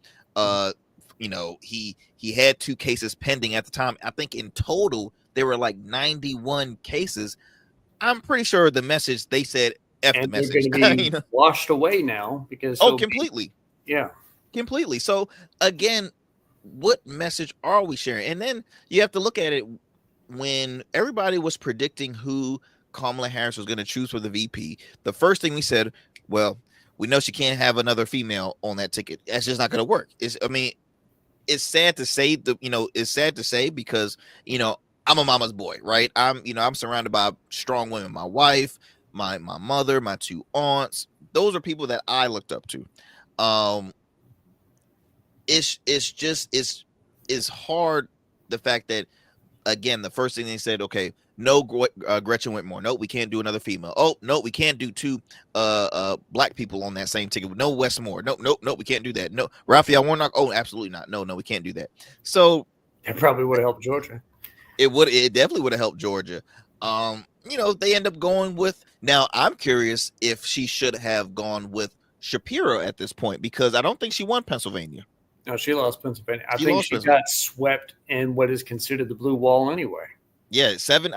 Speaker 2: He had 2 cases pending at the time. I think in total there were like 91 cases. I'm pretty sure the message they said F the message.
Speaker 1: They're going to be washed away now because
Speaker 2: completely.
Speaker 1: Yeah.
Speaker 2: Completely. So again, what message are we sharing? And then you have to look at it when everybody was predicting who Kamala Harris was going to choose for the VP. The first thing we said, well, we know she can't have another female on that ticket. That's just not going to work. It's sad to say it's sad to say because, I'm a mama's boy, right? I'm surrounded by strong women. My wife, my mother, my 2 aunts. Those are people that I looked up to. It's hard. The fact that, again, the first thing they said, okay, no Gretchen Whitmore. No, we can't do another female. Oh, no, we can't do 2 black people on that same ticket. No Westmore. No, we can't do that. No, Raphael Warnock. Oh, absolutely not. No, we can't do that. So
Speaker 1: it probably would have helped Georgia.
Speaker 2: It definitely would have helped Georgia. They end up going with, now I'm curious if she should have gone with Shapiro at this point, because I don't think she won Pennsylvania.
Speaker 1: No, she lost Pennsylvania. I think she got swept in what is considered the blue wall anyway.
Speaker 2: Yeah, 7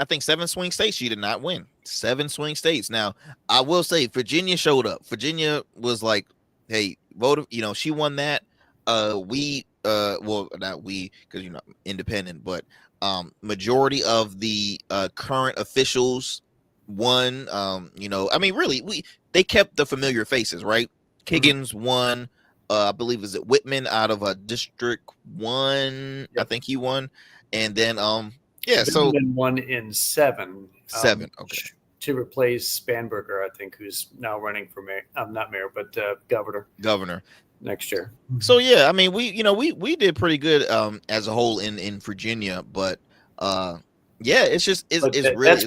Speaker 2: swing states she did not win. 7 swing states. Now, I will say Virginia showed up. Virginia was like, hey, vote, she won that. Not we, because independent, but majority of the current officials won. Really, they kept the familiar faces, right? Kiggins won. I believe is it Whitman out of District 1. Yep. I think he won, and then so
Speaker 1: won in 7.
Speaker 2: 7, okay,
Speaker 1: to replace Spanberger, I think, who's now running for mayor. Not mayor, but governor next year.
Speaker 2: So yeah, we did pretty good as a whole in Virginia, but it's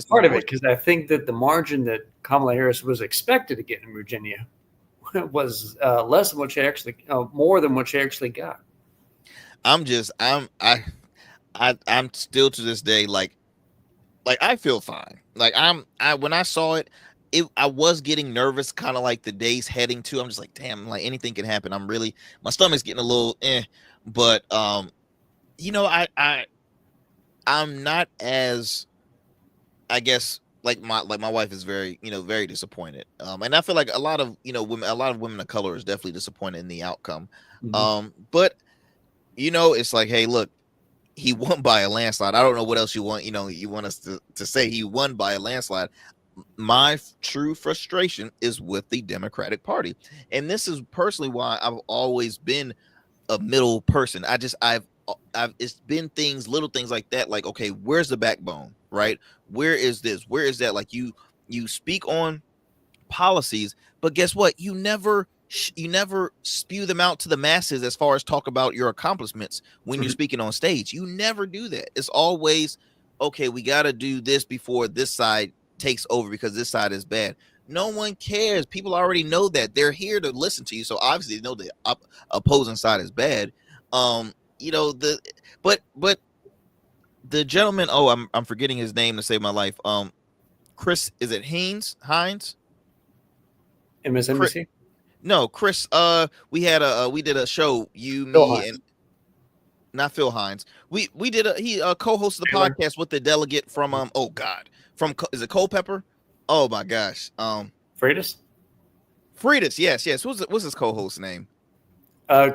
Speaker 1: part of it, because I think that the margin that Kamala Harris was expected to get in Virginia was less than what she actually, more than what she actually got.
Speaker 2: I'm still to this day like I feel fine. Like when I saw it, I was getting nervous, kind of like the days heading to. I'm just like, damn, like anything can happen. My stomach's getting a little but I'm not as, I guess, like my wife is very very disappointed, and I feel like a lot of women of color is definitely disappointed in the outcome. But it's like, hey, look, he won by a landslide. I don't know what else you want us to say. He won by a landslide. My true frustration is with the Democratic Party, and this is personally why I've always been a middle person. I've it's been little things like that, like, okay, where's the backbone, right? Where is this? Where is that? Like you speak on policies, but guess what? You never spew them out to the masses as far as talk about your accomplishments when you're speaking on stage. You never do that. It's always, okay, we got to do this before this side takes over because this side is bad. No one cares. People already know that. They're here to listen to you. So obviously they know the opposing side is bad. But the gentleman, I'm forgetting his name to save my life. Chris, is it Hines?
Speaker 1: MSNBC?
Speaker 2: No, Chris. We did a show. Not Phil Hines. He co-hosted the podcast with the delegate from is it Culpeper? Oh my gosh.
Speaker 1: Freitas,
Speaker 2: yes. What's his co-host name?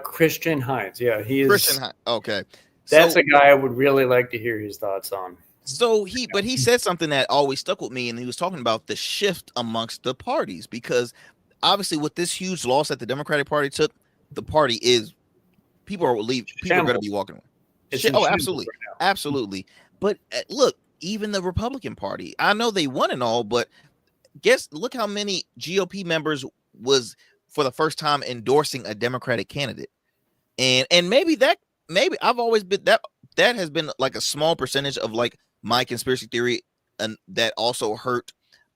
Speaker 1: Christian Hines. Yeah, he is.
Speaker 2: Christian Hines. Okay.
Speaker 1: That's a guy I would really like to hear his thoughts on.
Speaker 2: So he said something that always stuck with me, and he was talking about the shift amongst the parties, because obviously with this huge loss that the Democratic Party took, the party is, people are going to be walking away. Absolutely. Right, absolutely. But look, even the Republican Party, I know they won and all, but look how many GOP members was for the first time endorsing a Democratic candidate. And maybe I've always been that has been like a small percentage of like my conspiracy theory, and that also hurt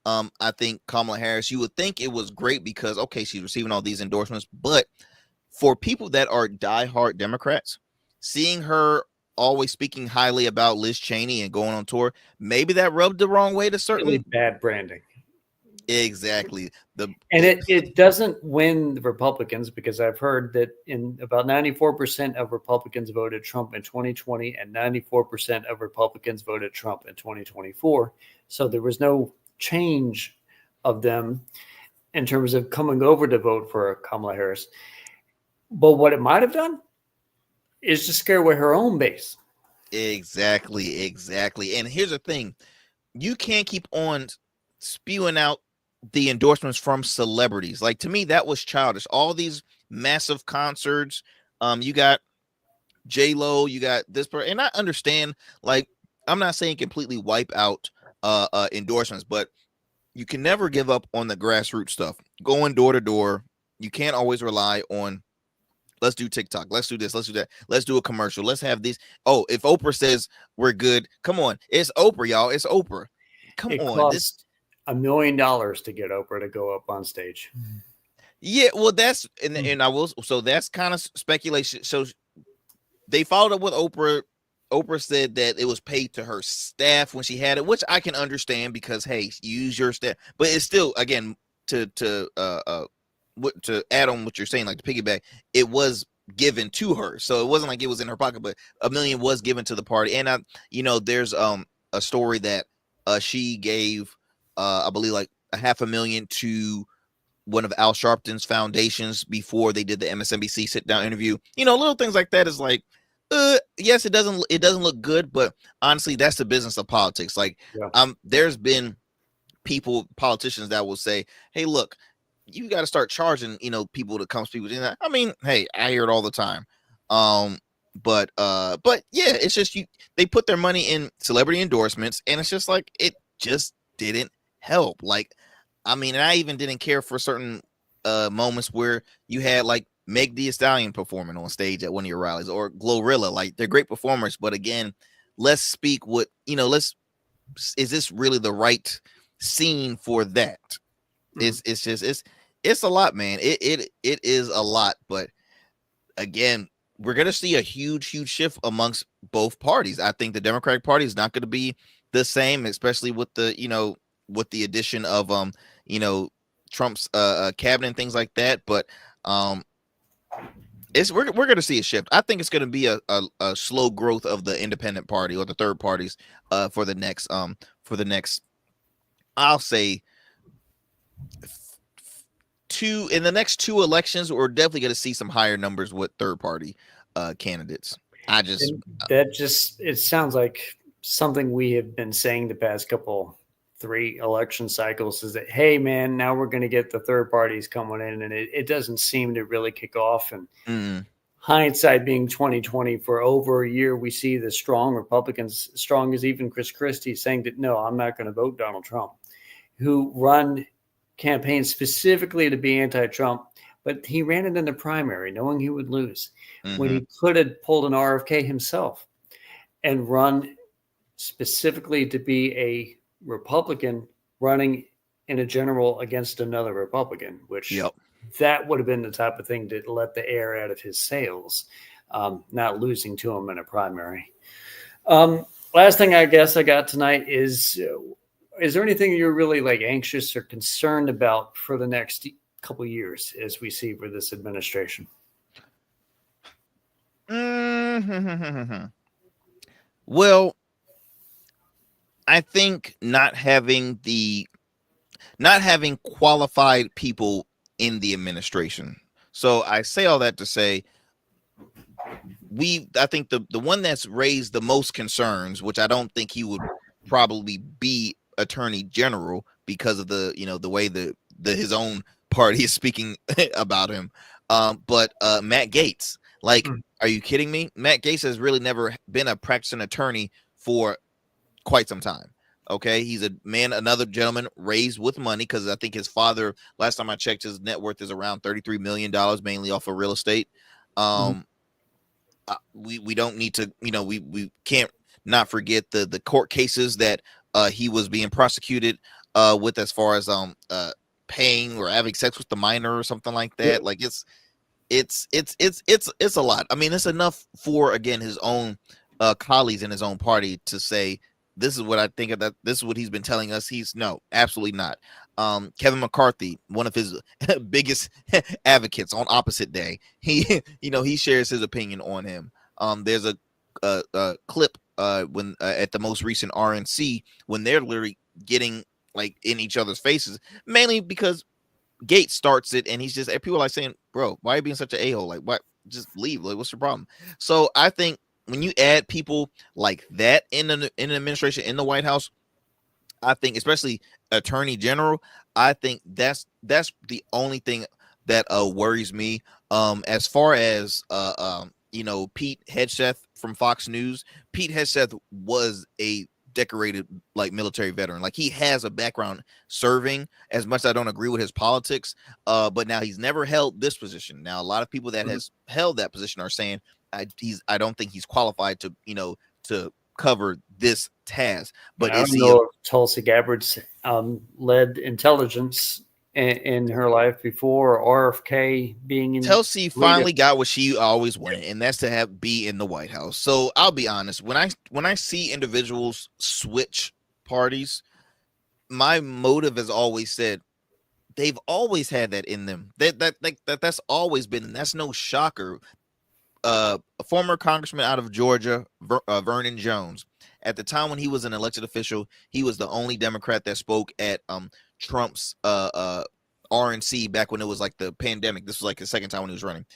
Speaker 2: I think Kamala Harris. You would think it was great because, okay, she's receiving all these endorsements, but for people that are diehard Democrats, seeing her always speaking highly about Liz Cheney and going on tour, maybe that rubbed the wrong way to certainly
Speaker 1: bad branding.
Speaker 2: Exactly.
Speaker 1: And it doesn't win the Republicans, because I've heard that in about 94% of Republicans voted Trump in 2020 and 94% of Republicans voted Trump in 2024. So there was no change of them in terms of coming over to vote for Kamala Harris. But what it might have done is to scare away her own base.
Speaker 2: Exactly. And here's the thing. You can't keep on spewing out the endorsements from celebrities. Like, to me, that was childish. All these massive concerts. You got J-Lo, you got this person, and I understand, like, I'm not saying completely wipe out endorsements, but you can never give up on the grassroots stuff. Going door to door. You can't always rely on, let's do TikTok, let's do this, let's do that, let's do a commercial, let's have these. Oh, if Oprah says we're good, come on, it's Oprah, y'all, it's Oprah. Come
Speaker 1: It
Speaker 2: on,
Speaker 1: cost $1 million to get Oprah to go up on stage.
Speaker 2: Yeah, well, that's and I will. So that's kind of speculation. So they followed up with Oprah. Oprah said that it was paid to her staff when she had it, which I can understand, because hey, use your staff. But it's still, again, to add on what you're saying, like to piggyback, it was given to her, so it wasn't like it was in her pocket, but $1 million was given to the party. And there's a story that she gave I believe like $500,000 to one of Al Sharpton's foundations before they did the MSNBC sit down interview. Little things like that is like, yes, it doesn't look good, but honestly, that's the business of politics. Like, there's been politicians that will say, hey, look, you got to start charging, people to come speak with you. I mean, hey, I hear it all the time. But yeah, it's just they put their money in celebrity endorsements, and it's just like, it just didn't help. Like, I mean, and I even didn't care for certain moments where you had like Meg Thee Stallion performing on stage at one of your rallies, or Glorilla. Like, they're great performers, but again, let's speak what, is this really the right scene for that? It's a lot, man. It is a lot, but again, we're going to see a huge shift amongst both parties. I think the Democratic Party is not going to be the same, especially with the, with the addition of, Trump's cabinet and things like that. But we're going to see a shift. I think it's going to be a slow growth of the independent party, or the third parties, for the next, I'll say, in the next two elections. We're definitely going to see some higher numbers with third party candidates.
Speaker 1: It sounds like something we have been saying the past three election cycles, is that, hey man, now we're going to get the third parties coming in, and it doesn't seem to really kick off. And hindsight being 2020, for over a year, we see the strong Republicans, strong as even Chris Christie, saying that, no, I'm not going to vote Donald Trump, who run campaigns specifically to be anti-Trump, but he ran it in the primary knowing he would lose, when he could have pulled an RFK himself and run specifically to be a Republican running in a general against another Republican, which that would have been the type of thing to let the air out of his sails, not losing to him in a primary. Last thing I guess I got tonight is there anything you're really like anxious or concerned about for the next couple of years as we see for this administration?
Speaker 2: Well, I think not having qualified people in the administration. So I say all that to say, I think the one that's raised the most concerns, which I don't think he would probably be attorney general, because of the way his own party is speaking about him. But Matt Gaetz, like, are you kidding me? Matt Gaetz has really never been a practicing attorney for quite some time. Okay, he's another gentleman raised with money, because I think his father, last time I checked, his net worth is around $33 million, mainly off of real estate. We don't need to, we can't not forget the court cases that he was being prosecuted with, as far as paying or having sex with the minor or something like that. Like, it's a lot. I mean, it's enough for, again, his own colleagues in his own party to say, this is what I think of that. This is what he's been telling us. No, absolutely not. Kevin McCarthy, one of his biggest advocates on opposite day, he shares his opinion on him. There's a clip when at the most recent RNC when they're literally getting like in each other's faces, mainly because Gates starts it, and he's just people are like saying, "Bro, why are you being such an a-hole? Like, what? Just leave. Like, what's your problem?" So I think when you add people like that in an administration in the White House, I think especially Attorney General, I think that's the only thing that worries me. As far as Pete Hegseth from Fox News, Pete Hegseth was a decorated like military veteran. Like he has a background serving. As much as I don't agree with his politics, but now he's never held this position. Now a lot of people that has held that position are saying I don't think he's qualified to to cover this task. But
Speaker 1: I don't know if Tulsi Gabbard's led intelligence in her life before, RFK being in.
Speaker 2: Tulsi finally got what she always wanted, and that's to be in the White House. So I'll be honest, when I see individuals switch parties, my motive has always said they've always had that in them. That's always been, and that's no shocker. A former congressman out of Georgia, Vernon Jones, at the time when he was an elected official, he was the only Democrat that spoke at Trump's RNC back when it was like the pandemic. This was like the second time when he was running.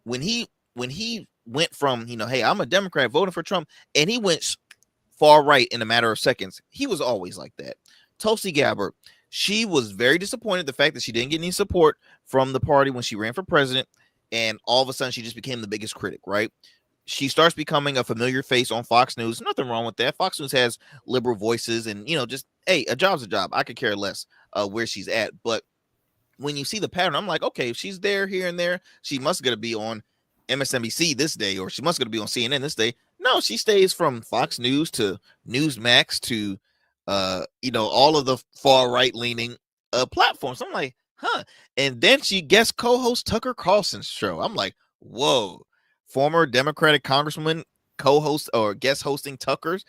Speaker 2: When he went from hey, I'm a Democrat voting for Trump, and he went far right in a matter of seconds. He was always like that. Tulsi Gabbard, she was very disappointed the fact that she didn't get any support from the party when she ran for president. And all of a sudden, she just became the biggest critic, right? She starts becoming a familiar face on Fox News. Nothing wrong with that. Fox News has liberal voices and, just, hey, a job's a job. I could care less where she's at. But when you see the pattern, I'm like, okay, if she's there, here and there, she must going to be on MSNBC this day, or she must going to be on CNN this day. No, she stays from Fox News to Newsmax to, all of the far right leaning platforms. I'm like, huh. And then she guest co-host Tucker Carlson's show. I'm like, whoa, former Democratic congressman co-host or guest hosting Tucker's.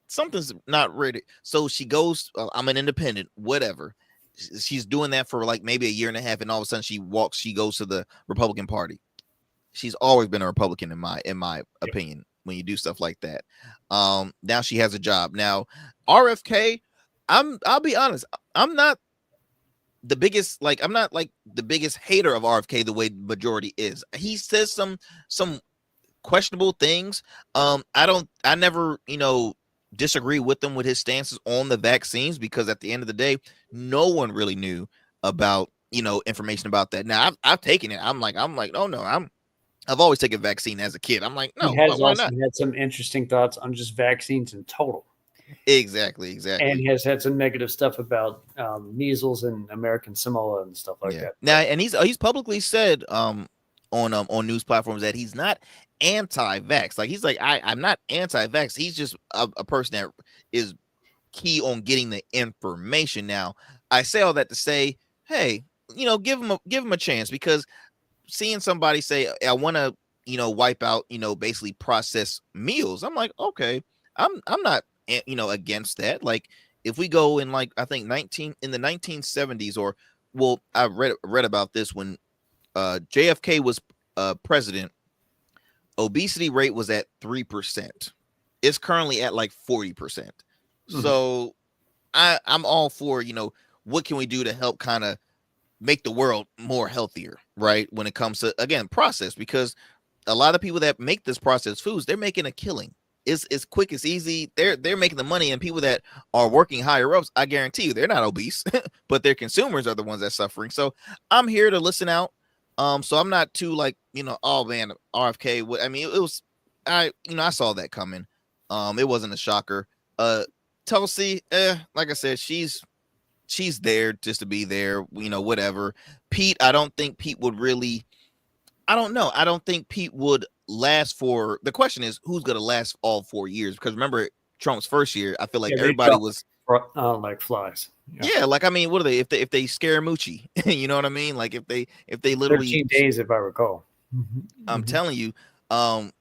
Speaker 2: Something's not ready. So she goes, I'm an independent, whatever. She's doing that for like maybe a year and a half, and all of a sudden she goes to the Republican Party. She's always been a Republican in my opinion when you do stuff like that. Now she has a job. Now RFK, I'll be honest, I'm not the biggest, I'm not like the biggest hater of RFK the way majority is. He says some questionable things. I never, disagree with him with his stances on the vaccines, because at the end of the day, no one really knew about, information about that. Now I've taken it. I'm like, oh no, I've always taken vaccine as a kid. I'm like, no,
Speaker 1: he has
Speaker 2: why
Speaker 1: also
Speaker 2: not?
Speaker 1: had some interesting thoughts on just vaccines in total.
Speaker 2: Exactly.
Speaker 1: And has had some negative stuff about measles and American Samoa and stuff like that.
Speaker 2: Now, and he's publicly said on news platforms that he's not anti-vax. Like he's like, I'm not anti-vax. He's just a person that is key on getting the information. Now, I say all that to say, hey, give him a chance, because seeing somebody say, I want to, wipe out, basically processed meals. I'm like, okay, I'm not, against that. Like if we go in, like, I think in the 1970s, or, well, I read about this when JFK was president, obesity rate was at 3%. It's currently at like 40%. Mm-hmm. So I'm all for, what can we do to help kind of make the world more healthier, right? When it comes to, again, process, because a lot of people that make this processed foods, they're making a killing. It's quick, it's easy. They're making the money, and people that are working higher ups, I guarantee you, they're not obese, but their consumers are the ones that's suffering. So I'm here to listen out. So I'm not too like, oh man, RFK. I mean, it was, I saw that coming. It wasn't a shocker. Tulsi, like I said, she's there just to be there, whatever. Pete, I don't think Pete would really, I don't know. I don't think Pete would last for, the question is who's going to last all 4 years? Because remember Trump's first year, I feel like everybody was
Speaker 1: like flies.
Speaker 2: Yeah, like, I mean, what are they? If they Scaramucci, you know what I mean? Like if they literally
Speaker 1: 13 days, if I recall.
Speaker 2: I'm telling you, Elon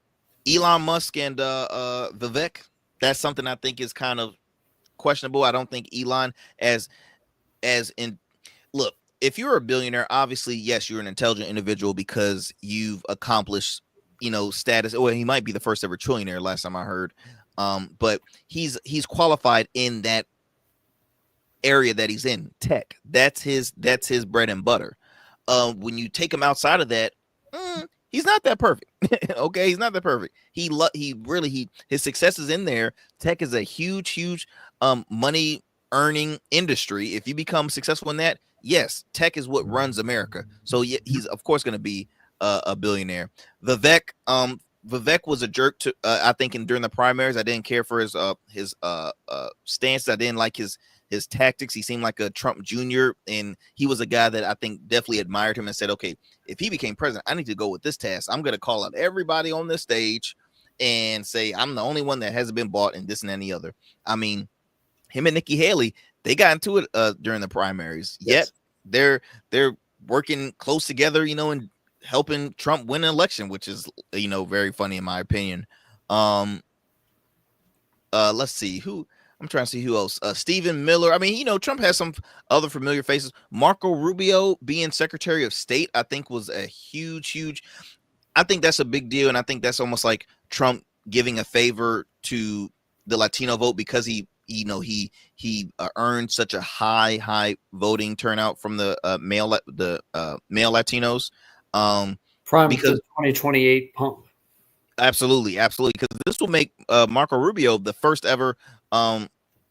Speaker 2: Musk and Vivek, that's something I think is kind of questionable. I don't think Elon, as as in, look, if you're a billionaire, obviously, yes, you're an intelligent individual because you've accomplished, status. Well, he might be the first ever trillionaire last time I heard. But he's qualified in that area that he's in, tech. That's his bread and butter. When you take him outside of that, he's not that perfect. Okay, he's not that perfect. His success is in there. Tech is a huge money earning industry. If you become successful in that, yes, tech is what runs America. So yeah, he's of course going to be a billionaire. Vivek was a jerk to I think during the primaries. I didn't care for his stance. I didn't like his tactics. He seemed like a Trump Jr. and he was a guy that I think definitely admired him and said, okay, if he became president, I need to go with this task. I'm going to call out everybody on this stage and say I'm the only one that hasn't been bought and this and any other. I mean, him and Nikki Haley, they got into it during the primaries.
Speaker 1: Yes.
Speaker 2: Yet they're working close together, and helping Trump win an election, which is very funny in my opinion. Let's see who. I'm trying to see who else. Stephen Miller. I mean, Trump has some other familiar faces. Marco Rubio being Secretary of State, I think, was a huge. I think that's a big deal, and I think that's almost like Trump giving a favor to the Latino vote because he earned such a high voting turnout from the male Latinos.
Speaker 1: Because 2028 pump.
Speaker 2: Absolutely, because this will make Marco Rubio the first ever, I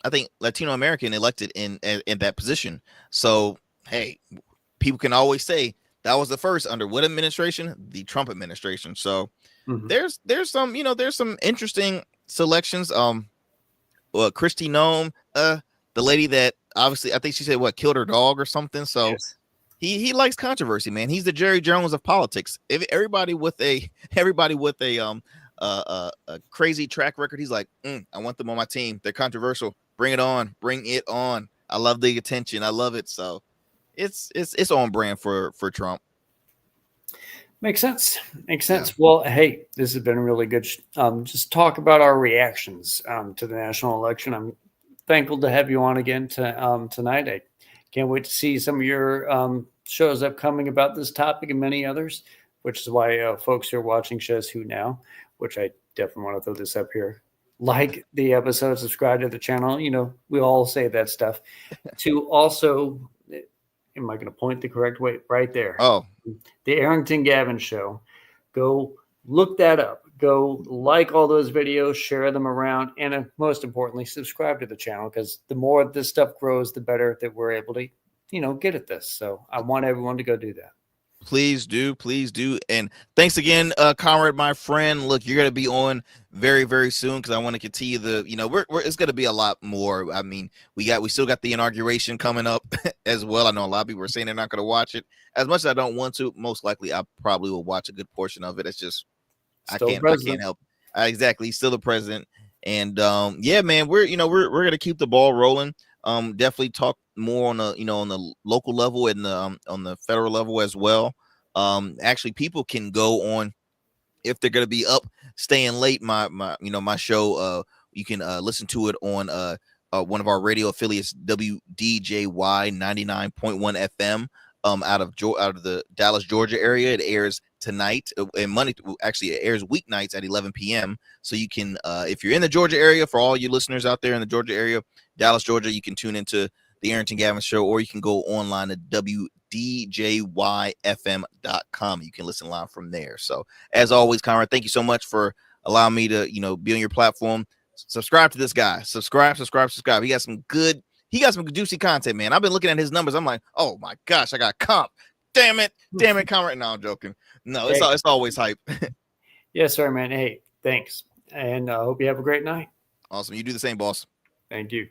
Speaker 2: think, Latino American elected in that position. So hey, people can always say that was the first under what administration? The Trump administration. So there's some interesting selections. Kristi Noem, the lady that obviously I think she said killed her dog or something. So. Yes. He likes controversy, man. He's the Jerry Jones of politics. If everybody with a crazy track record, he's like, I want them on my team. They're controversial. Bring it on. I love the attention. I love it. So it's on brand for Trump.
Speaker 1: Makes sense. Yeah. Well, hey, this has been really good. Just talk about our reactions to the national election. I'm thankful to have you on again tonight. I can't wait to see some of your shows upcoming about this topic and many others, which is why folks who are watching SchezzWho now, which I definitely want to throw this up here, like the episode, subscribe to the channel. We all say that stuff. To also, am I going to point the correct way? Right there.
Speaker 2: Oh,
Speaker 1: the Arrington Gavin Show. Go look that up. Go like all those videos, share them around, and most importantly, subscribe to the channel because the more this stuff grows, the better that we're able to, get at this. So I want everyone to go do that.
Speaker 2: Please do. And thanks again, Conrad, my friend. Look, you're going to be on very, very soon because I want to continue it's going to be a lot more. I mean, we still got the inauguration coming up as well. I know a lot of people are saying they're not going to watch it. As much as I don't want to, most likely I probably will watch a good portion of it. It's just, I can't help. Exactly. He's still the president. And yeah, man, we're going to keep the ball rolling. Definitely talk more on the local level and on the federal level as well. Actually, people can go on if they're going to be up staying late. My show, you can listen to it on one of our radio affiliates, WDJY 99.1 FM. Out of the Dallas, Georgia area. It airs tonight and Monday. Actually, it airs weeknights at 11 p.m. So you can, if you're in the Georgia area, for all you listeners out there in the Georgia area, Dallas, Georgia, you can tune into the Arrington Gavin Show, or you can go online at WDJYFM.com. You can listen live from there. So as always, Conrad, thank you so much for allowing me to, be on your platform. Subscribe to this guy. Subscribe. He got some juicy content, man. I've been looking at his numbers. I'm like, oh my gosh, I got comp. Damn it, Conrad. No, I'm joking. No, it's always hype.
Speaker 1: Yes, sir, man. Hey, thanks. And I hope you have a great night.
Speaker 2: Awesome. You do the same, boss.
Speaker 1: Thank you.